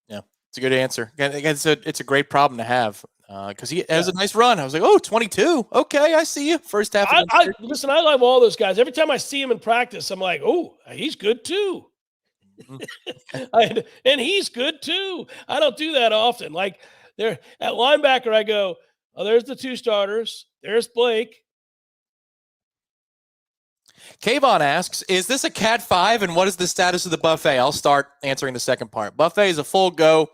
Yeah, it's a good answer. It's a great problem to have because he has a nice run. I was like, 22. Okay, I see you. First half. Listen, I love all those guys. Every time I see him in practice, I'm like, oh, he's good too. And he's good too. I don't do that often. Like there at linebacker, I go, oh, there's the 2 starters. There's Blake. Kayvon asks, is this a Cat 5 and what is the status of the buffet? I'll start answering the second part. Buffet is a full go.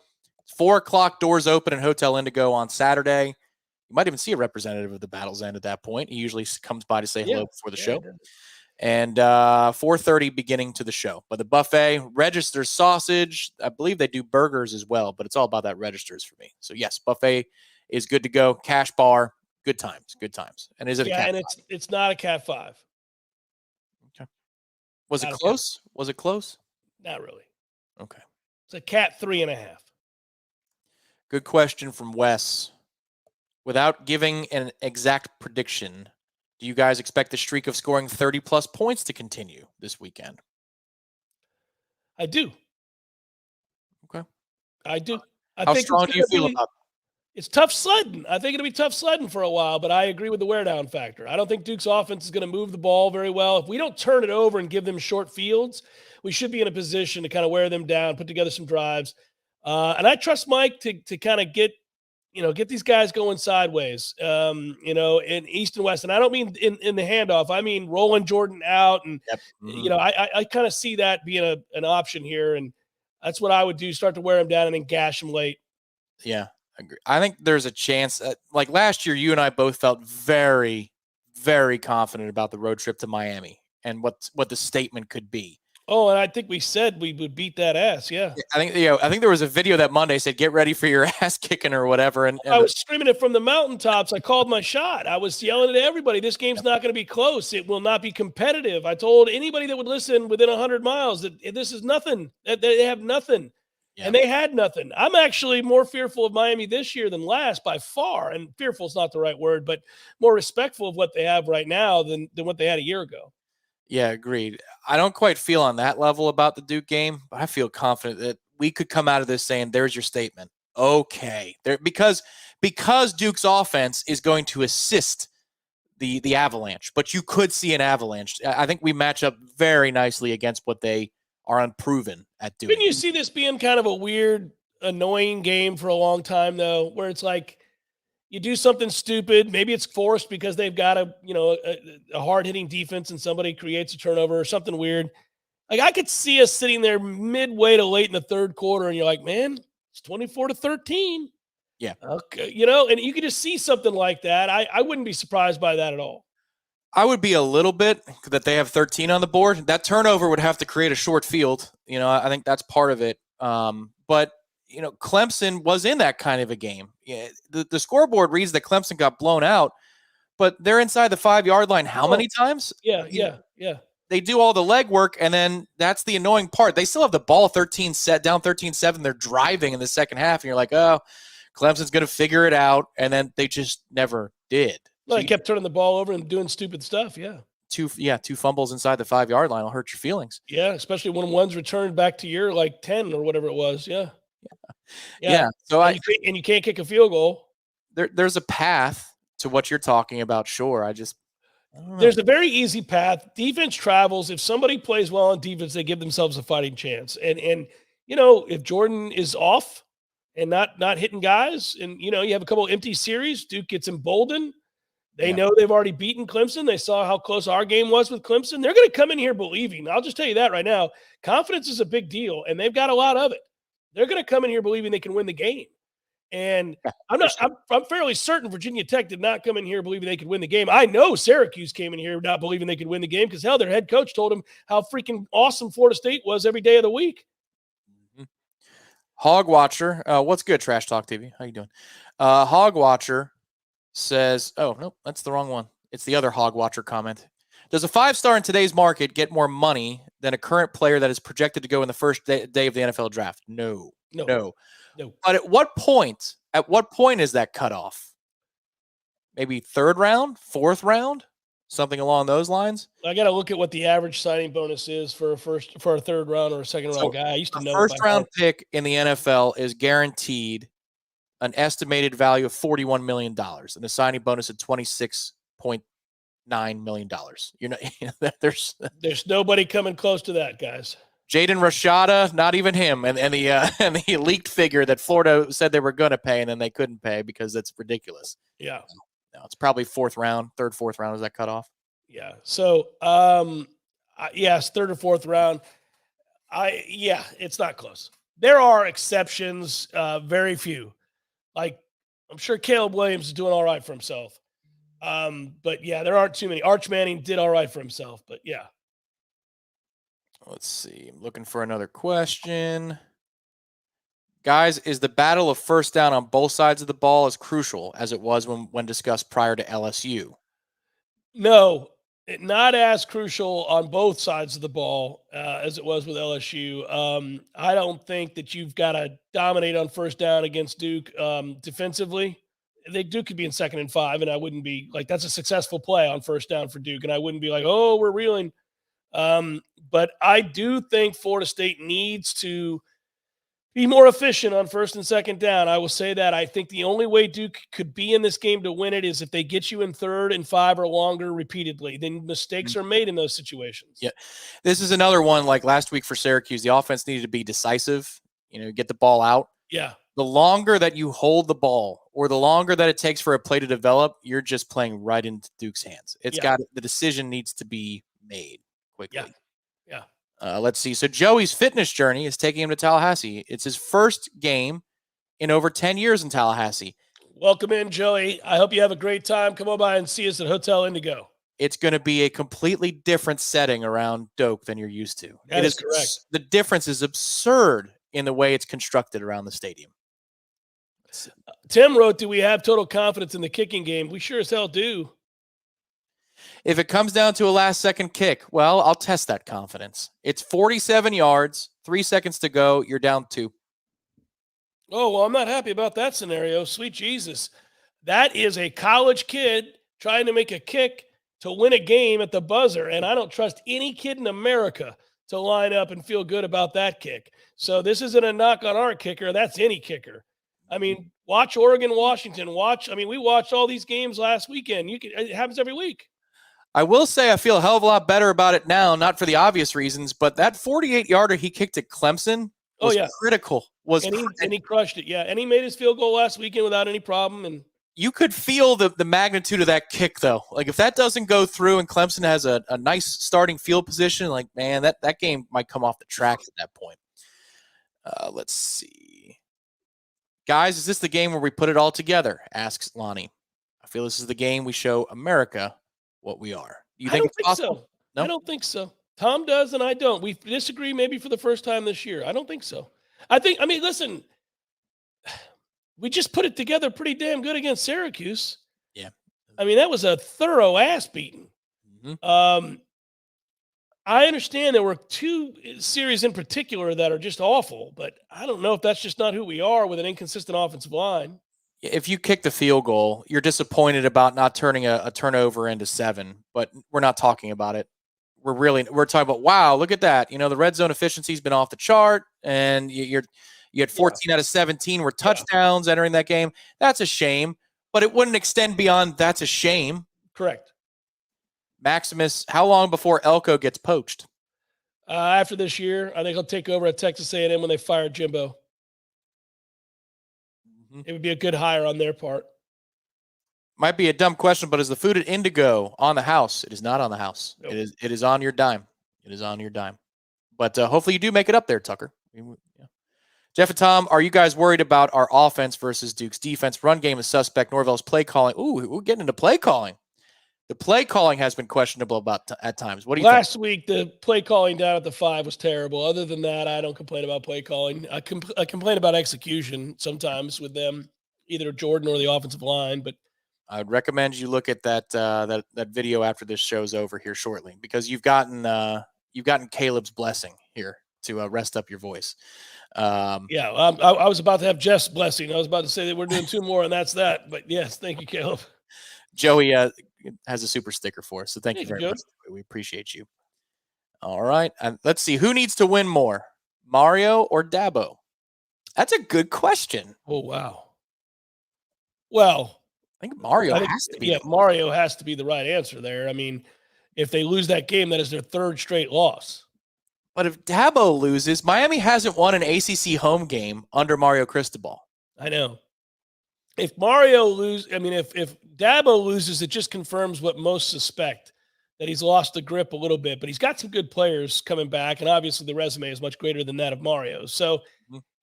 4 o'clock, doors open in Hotel Indigo on Saturday. You might even see a representative of the Battle's End at that point. He usually comes by to say hello before the show. And 4:30 beginning to the show. But the buffet registers sausage. I believe they do burgers as well, but it's all about that registers for me. So yes, buffet is good to go. Cash bar, good times, good times. And is it a Yeah, cat? and it's not a Cat 5. Okay. Was it Not a Cat. close? Was it close? Not really. Okay. It's a Cat 3.5. Good question from Wes. Without giving an exact prediction, do you guys expect the streak of scoring 30-plus points to continue this weekend? I do. Okay. I do. I How think strong do you feel about it's tough sledding. I think it'll be tough sledding for a while, but I agree with the wear down factor. I don't think Duke's offense is going to move the ball very well. If we don't turn it over and give them short fields, we should be in a position to kind of wear them down, put together some drives. And I trust Mike to kind of get these guys going sideways, in East and West. And I don't mean in the handoff. I mean rolling Jordan out. And, Yep. Mm-hmm. I kind of see that being an option here. And that's what I would do, start to wear them down and then gash them late. Yeah, I agree. I think there's a chance. Like last year, you and I both felt very, very confident about the road trip to Miami and what the statement could be. Oh, and I think we said we would beat that ass. Yeah. I think there was a video that Monday said, "Get ready for your ass kicking" or whatever. And I was screaming it from the mountaintops. I called my shot. I was yelling at everybody. This game's not going to be close. It will not be competitive. I told anybody that would listen within 100 miles that this is nothing. That they have nothing. Yeah. And they had nothing. I'm actually more fearful of Miami this year than last by far. And fearful is not the right word, but more respectful of what they have right now than what they had a year ago. Yeah, agreed. I don't quite feel on that level about the Duke game, but I feel confident that we could come out of this saying, "There's your statement." Okay, because Duke's offense is going to assist the Avalanche, but you could see an Avalanche. I think we match up very nicely against what they are unproven at doing. Didn't you see this being kind of a weird, annoying game for a long time though, where it's like you do something stupid. Maybe it's forced because they've got a hard hitting defense and somebody creates a turnover or something weird. Like I could see us sitting there midway to late in the third quarter, and you're like, man, it's 24-13. Yeah. Okay. And you could just see something like that. I wouldn't be surprised by that at all. I would be a little bit that they have 13 on the board. That turnover would have to create a short field. I think that's part of it. But Clemson was in that kind of a game. Yeah, the scoreboard reads that Clemson got blown out, but they're inside the 5-yard line how many times? Yeah. They do all the legwork, and then that's the annoying part. They still have the ball down 13-7. They're driving in the second half, and you're like, oh, Clemson's going to figure it out, and then they just never did. No, they kept turning the ball over and doing stupid stuff, yeah. Two fumbles inside the 5-yard line will hurt your feelings. Yeah, especially when one's returned back to your 10 or whatever it was. Yeah. So you can't kick a field goal. There's a path to what you're talking about. Sure, I don't know. There's a very easy path. Defense travels. If somebody plays well on defense, they give themselves a fighting chance. And if Jordan is off and not hitting guys, and you have a couple of empty series, Duke gets emboldened. They know they've already beaten Clemson. They saw how close our game was with Clemson. They're going to come in here believing. I'll just tell you that right now. Confidence is a big deal, and they've got a lot of it. They're going to come in here believing they can win the game. And I'm fairly certain Virginia Tech did not come in here believing they could win the game. I know Syracuse came in here not believing they could win the game because, hell, their head coach told them how freaking awesome Florida State was every day of the week. Mm-hmm. Hog Watcher, what's good, Trash Talk TV? How you doing? Hog Watcher says, oh, nope, that's the wrong one. It's the other Hog Watcher comment. Does a 5-star in today's market get more money than a current player that is projected to go in the first day of the NFL draft? No. But at what point is that cutoff? Maybe 3rd round, 4th round, something along those lines? I got to look at what the average signing bonus is for a 3rd round or a 2nd round guy. I used to know. First round pick in the NFL is guaranteed an estimated value of $41 million and a signing bonus of $26.9 million. There's nobody coming close to that, guys. Jaden Rashada, not even him, and the leaked figure that Florida said they were going to pay and then they couldn't pay because that's ridiculous. Yeah, no, it's probably 4th round, 3rd, 4th round. Is that cut off? Yeah. So, yes, 3rd or 4th round. It's not close. There are exceptions, very few. Like I'm sure Caleb Williams is doing all right for himself. But yeah, there aren't too many. Arch Manning did all right for himself, but yeah. Let's see. I'm looking for another question. Guys, is the battle of first down on both sides of the ball as crucial as it was when discussed prior to LSU? No, not as crucial on both sides of the ball as it was with LSU. I don't think that you've got to dominate on first down against Duke defensively. Duke could be in 2nd and 5, and I wouldn't be like, that's a successful play on first down for Duke, and I wouldn't be like, oh, we're reeling. But I do think Florida State needs to be more efficient on 1st and 2nd down. I will say that. I think the only way Duke could be in this game to win it is if they get you in 3rd and 5 or longer repeatedly. Then mistakes are made in those situations. Yeah. This is another one like last week for Syracuse. The offense needed to be decisive, get the ball out. Yeah. The longer that you hold the ball or the longer that it takes for a play to develop, you're just playing right into Duke's hands. The decision needs to be made quickly. Yeah. Let's see. So Joey's fitness journey is taking him to Tallahassee. It's his first game in over 10 years in Tallahassee. Welcome in, Joey. I hope you have a great time. Come on by and see us at Hotel Indigo. It's going to be a completely different setting around Doak than you're used to. That is correct. The difference is absurd in the way it's constructed around the stadium. Tim wrote, do we have total confidence in the kicking game? We sure as hell do. If it comes down to a last-second kick, well, I'll test that confidence. It's 47 yards, 3 seconds to go. You're down 2. Oh, well, I'm not happy about that scenario. Sweet Jesus. That is a college kid trying to make a kick to win a game at the buzzer, and I don't trust any kid in America to line up and feel good about that kick. So this isn't a knock on our kicker. That's any kicker. I mean, watch Oregon, Washington. We watched all these games last weekend. It happens every week. I will say I feel a hell of a lot better about it now, not for the obvious reasons, but that 48-yarder he kicked at Clemson was critical. And he crushed it, yeah. And he made his field goal last weekend without any problem. And you could feel the magnitude of that kick, though. Like, if that doesn't go through and Clemson has a nice starting field position, like, man, that game might come off the tracks at that point. Let's see. Guys, is this the game where we put it all together? Asks Lonnie. I feel this is the game we show America what we are. You think it's possible? So. No? I don't think so. Tom does, and I don't. We disagree maybe for the first time this year. I don't think so. Listen, we just put it together pretty damn good against Syracuse. Yeah. That was a thorough ass beating. Mm-hmm. I understand there were 2 series in particular that are just awful, but I don't know if that's just not who we are with an inconsistent offensive line. If you kick the field goal, you're disappointed about not turning a turnover into 7, but we're not talking about it. We're talking about, wow, look at that. The red zone efficiency's been off the chart, and you had 14 out of 17 were touchdowns entering that game. That's a shame, but it wouldn't extend beyond that's a shame. Correct. Maximus, how long before Elko gets poached? After this year, I think he'll take over at Texas A&M when they fire Jimbo. It would be a good hire on their part. Might be a dumb question, but is the food at Indigo on the house? It is not on the house. Nope. It is on your dime. It is on your dime. But hopefully you do make it up there, Tucker. Yeah. Jeff and Tom, are you guys worried about our offense versus Duke's defense? Run game is suspect. Norvell's play calling. Ooh, we're getting into play calling. The play calling has been questionable at times. What do you think? Last week, the play calling down at the 5 was terrible. Other than that, I don't complain about play calling. I complain about execution sometimes with them, either Jordan or the offensive line. But I'd recommend you look at that video after this show's over here shortly, because you've gotten Caleb's blessing here to rest up your voice. I was about to have Jeff's blessing. I was about to say that we're doing 2 more, and that's that. But yes, thank you, Caleb. Joey has a super sticker for us, so thank you very much. We appreciate you. All right, let's see. Who needs to win more, Mario or Dabo? That's a good question. Oh, wow. Well, I think Mario has to be. Yeah, Mario has to be the right answer there. If they lose that game, that is their 3rd straight loss. But if Dabo loses, Miami hasn't won an ACC home game under Mario Cristobal. I know. If Mario loses, if Dabo loses, it just confirms what most suspect, that he's lost the grip a little bit. But he's got some good players coming back, and obviously the resume is much greater than that of Mario. So,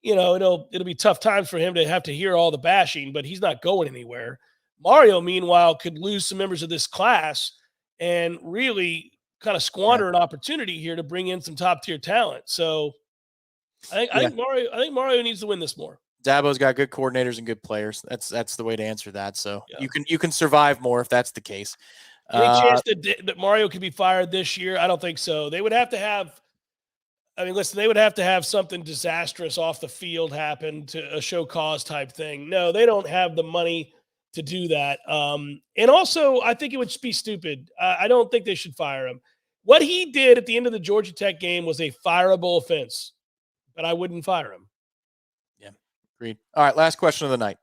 it'll be tough times for him to have to hear all the bashing, but he's not going anywhere. Mario, meanwhile, could lose some members of this class and really kind of squander an opportunity here to bring in some top tier talent. So I think Mario needs to win this more. Dabo's got good coordinators and good players. That's the way to answer that. So Yeah. you can survive more if that's the case. Any chance that Mario could be fired this year? I don't think so. They would have to have. I mean, listen, they would have to have something disastrous off the field happen to a show cause type thing. No, they don't have the money to do that. And also, I think it would be stupid. I don't think they should fire him. What he did at the end of the Georgia Tech game was a fireable offense, but I wouldn't fire him. Yeah, agreed. All right, last question of the night.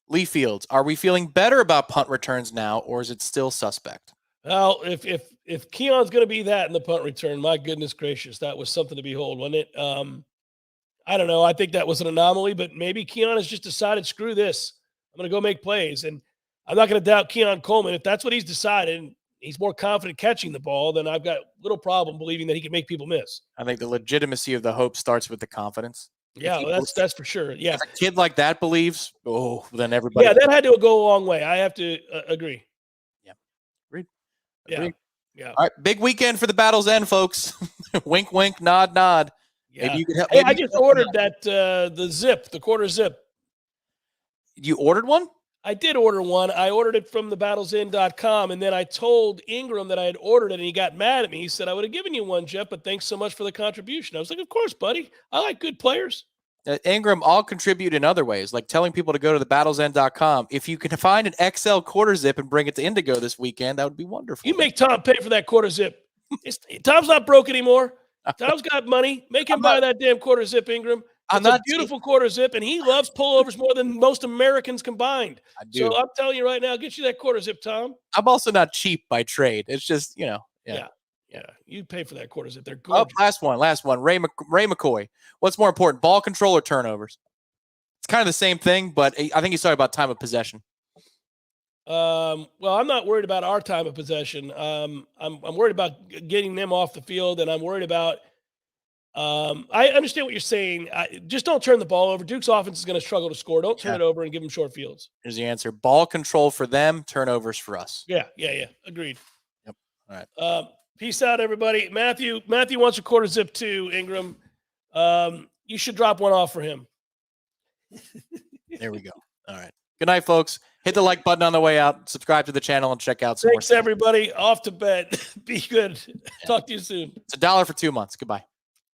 Lee Fields, are we feeling better about punt returns now, or is it still suspect? Well, if Keon's going to be that in the punt return, my goodness gracious, that was something to behold, wasn't it? I don't know. I think that was an anomaly, but maybe Keon has just decided, screw this. I'm going to go make plays. And I'm not going to doubt Keon Coleman. If that's what he's decided, and he's more confident catching the ball, then I've got little problem believing that he can make people miss. I think the legitimacy of the hope starts with the confidence. Yeah, that's for sure. Yeah. If a kid like that believes, then everybody. Yeah, that had to go a long way. I have to agree. Yeah. Agreed. Yeah. Yeah. All right, big weekend for the Battle's End, folks. Wink, wink, nod, nod. Yeah. Maybe you could help. Hey, I just ordered that the quarter zip. You ordered one? I did order one. I ordered it from thebattlesend.com, and then I told Ingram that I had ordered it, and he got mad at me. He said, I would have given you one, Jeff, but thanks so much for the contribution. I was like, of course, buddy. I like good players. Ingram, I'll contribute in other ways, like telling people to go to thebattlesend.com. If you can find an XL quarter zip and bring it to Indigo this weekend, that would be wonderful. You make Tom pay for that quarter zip. Tom's not broke anymore. Tom's got money. Make him buy that damn quarter zip, Ingram. It's a beautiful quarter zip, and he loves pullovers more than most Americans combined. I do. So I'm telling you right now, get you that quarter zip, Tom. I'm also not cheap by trade. It's just, Yeah. You pay for that quarter zip. They're gorgeous. Last one. Ray McCoy. What's more important, ball control or turnovers? It's kind of the same thing, but I think he's talking about time of possession. Well, I'm not worried about our time of possession. I'm worried about getting them off the field, and I'm worried about. I understand what you're saying. Just don't turn the ball over. Duke's offense is going to struggle to score. Don't turn it over and give them short fields. Here's the answer: ball control for them, turnovers for us. Yeah. Agreed. Yep. All right. Peace out, everybody. Matthew wants a quarter zip too, Ingram. You should drop one off for him. There we go. All right. Good night, folks. Hit the like button on the way out. Subscribe to the channel and check out some more. Thanks, everybody. Off to bed. Be good. Talk to you soon. It's $1 for 2 months. Goodbye.